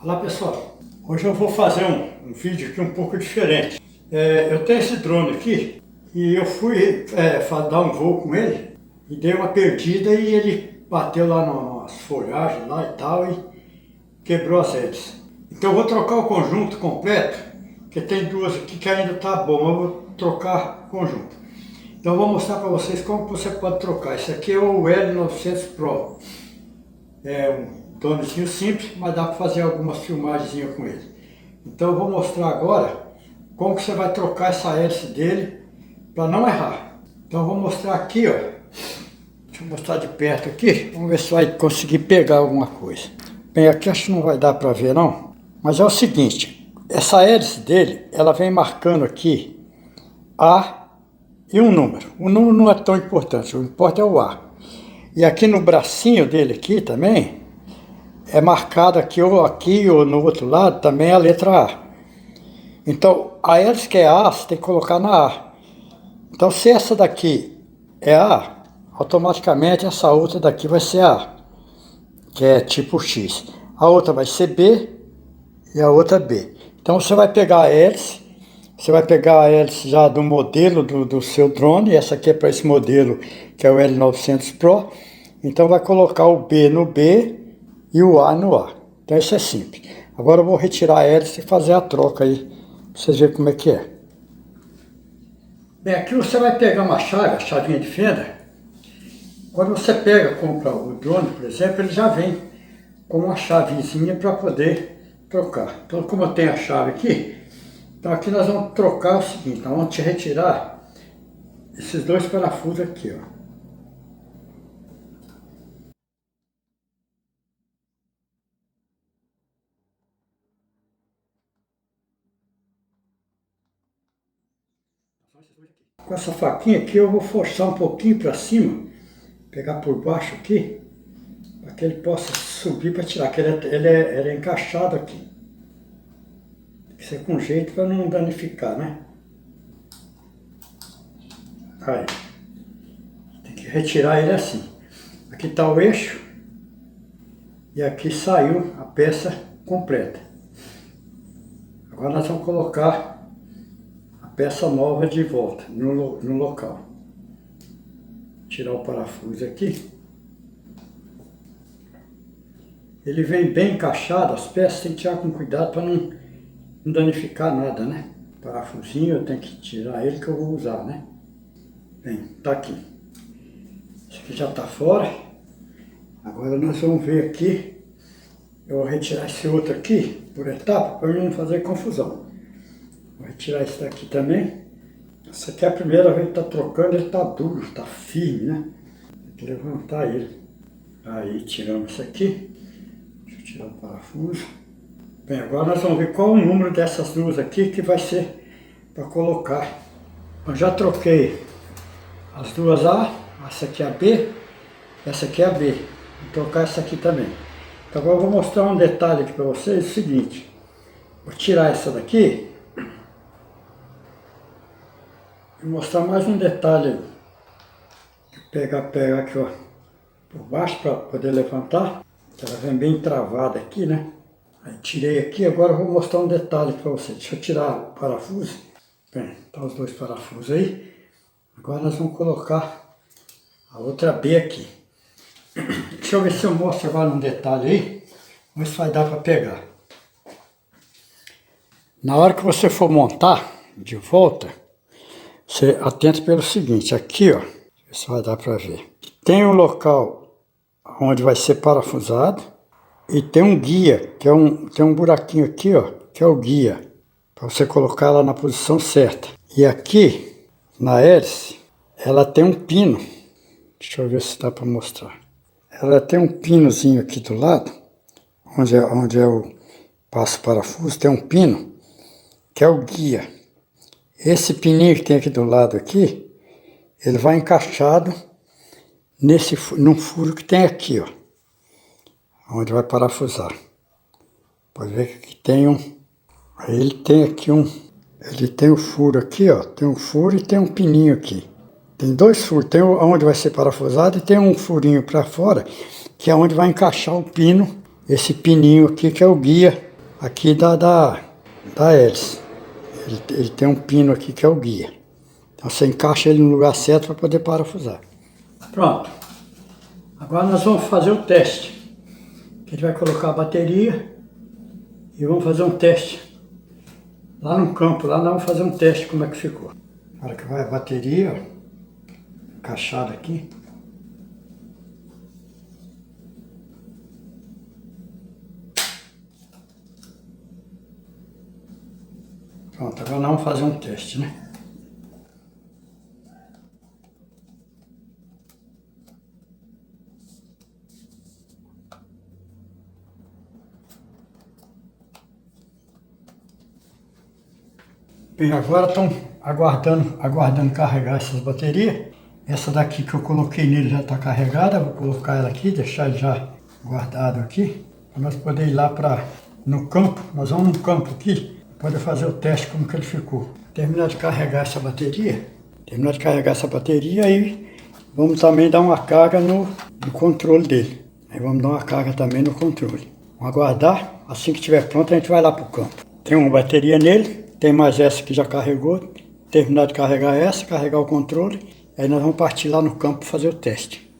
Olá pessoal, hoje eu vou fazer um vídeo aqui um pouco diferente. Eu tenho esse drone aqui e eu fui dar um voo com ele e dei uma perdida e ele bateu lá nas folhagens lá e tal e quebrou as hélices. Então eu vou trocar o conjunto completo, porque tem duas aqui que ainda tá bom, eu vou trocar o conjunto. Então eu vou mostrar para vocês como você pode trocar. Esse aqui é o L900 Pro. É um dronezinho simples, mas dá para fazer algumas filmagens com ele. Então eu vou mostrar agora como que você vai trocar essa hélice dele para não errar. Então eu vou mostrar aqui, ó. Deixa eu mostrar de perto aqui. Vamos ver se vai conseguir pegar alguma coisa. Bem, aqui acho que não vai dar para ver não. Mas é o seguinte, essa hélice dele, ela vem marcando aqui A e um número. O número não é tão importante, o importante é o A. E aqui no bracinho dele aqui também, é marcado aqui ou no outro lado também a letra A. Então, a hélice que é A, você tem que colocar na A. Então, se essa daqui é A, automaticamente essa outra daqui vai ser A, que é tipo X. A outra vai ser B e a outra B. Então, você vai pegar a hélice, já do modelo do seu drone, essa aqui é para esse modelo, que é o L900 Pro. Então, vai colocar o B no B e o A no A. Então isso é simples. Agora eu vou retirar a hélice e fazer a troca aí, pra vocês verem como é que é. Bem, aqui você vai pegar uma chave, a chavinha de fenda. Quando você compra o drone, por exemplo, ele já vem com uma chavezinha para poder trocar. Então como eu tenho a chave aqui, então aqui nós vamos trocar o seguinte, nós vamos retirar esses dois parafusos aqui, ó. Com essa faquinha aqui eu vou forçar um pouquinho para cima, pegar por baixo aqui, para que ele possa subir para tirar, que ele é encaixado aqui. Tem que ser com jeito para não danificar, né? Aí, tem que retirar ele assim. Aqui está o eixo e aqui saiu a peça completa. Agora nós vamos colocar peça nova de volta no local. Tirar o parafuso aqui. Ele vem bem encaixado, as peças tem que tirar com cuidado para não danificar nada, né? Parafusinho eu tenho que tirar ele que eu vou usar, né? Bem, tá aqui. Esse aqui já tá fora. Agora nós vamos ver aqui. Eu vou retirar esse outro aqui por etapa para não fazer confusão. Vou retirar esse daqui também. Essa aqui é a primeira vez que está trocando, ele está duro, está firme, né? Tem que levantar ele. Aí tiramos isso aqui. Deixa eu tirar o parafuso. Bem, agora nós vamos ver qual o número dessas duas aqui que vai ser para colocar. Eu já troquei as duas A, essa aqui é a B, essa aqui é a B. Vou trocar essa aqui também. Então agora eu vou mostrar um detalhe aqui para vocês, o seguinte. Vou tirar essa daqui. Vou mostrar mais um detalhe. Pegar aqui, ó, por baixo para poder levantar. Ela vem bem travada aqui, né? Aí tirei aqui, agora eu vou mostrar um detalhe para vocês. Deixa eu tirar o parafuso. Bem, tá os dois parafusos aí. Agora nós vamos colocar a outra B aqui. Deixa eu ver se eu mostro agora um detalhe aí. Vamos ver se vai dar para pegar. Na hora que você for montar de volta, você atenta pelo seguinte, aqui ó, isso vai dar para ver. Tem um local onde vai ser parafusado e tem um guia, que tem um buraquinho aqui ó, que é o guia, para você colocar ela na posição certa. E aqui, na hélice, ela tem um pino, deixa eu ver se dá para mostrar. Ela tem um pinozinho aqui do lado, onde é o passo parafuso, tem um pino, que é o guia. Esse pininho que tem aqui do lado aqui, ele vai encaixado num furo que tem aqui, ó. Onde vai parafusar. Pode ver que aqui tem aí ele tem aqui ele tem o furo aqui, ó. Tem um furo e tem um pininho aqui. Tem dois furos, tem onde vai ser parafusado e tem um furinho para fora, que é onde vai encaixar o pino, esse pininho aqui que é o guia aqui da hélice. Ele tem um pino aqui que é o guia. Então você encaixa ele no lugar certo para poder parafusar. Pronto. Agora nós vamos fazer o teste. A gente vai colocar a bateria e vamos fazer um teste. Lá no campo, lá nós vamos fazer um teste como é que ficou. Agora que vai a bateria, ó, encaixada aqui. Pronto, agora nós vamos fazer um teste, né? Bem, agora estão aguardando carregar essas baterias. Essa daqui que eu coloquei nele já está carregada, vou colocar ela aqui, deixar ele já guardado aqui, para nós poder ir lá no campo. Nós vamos no campo aqui, para poder fazer o teste como que ele ficou. Terminar de carregar essa bateria, aí vamos também dar uma carga no controle dele. Aí vamos dar uma carga também no controle. Vamos aguardar, assim que estiver pronto a gente vai lá para o campo. Tem uma bateria nele. Tem mais essa que já carregou, terminar de carregar essa, carregar o controle, aí nós vamos partir lá no campo fazer o teste.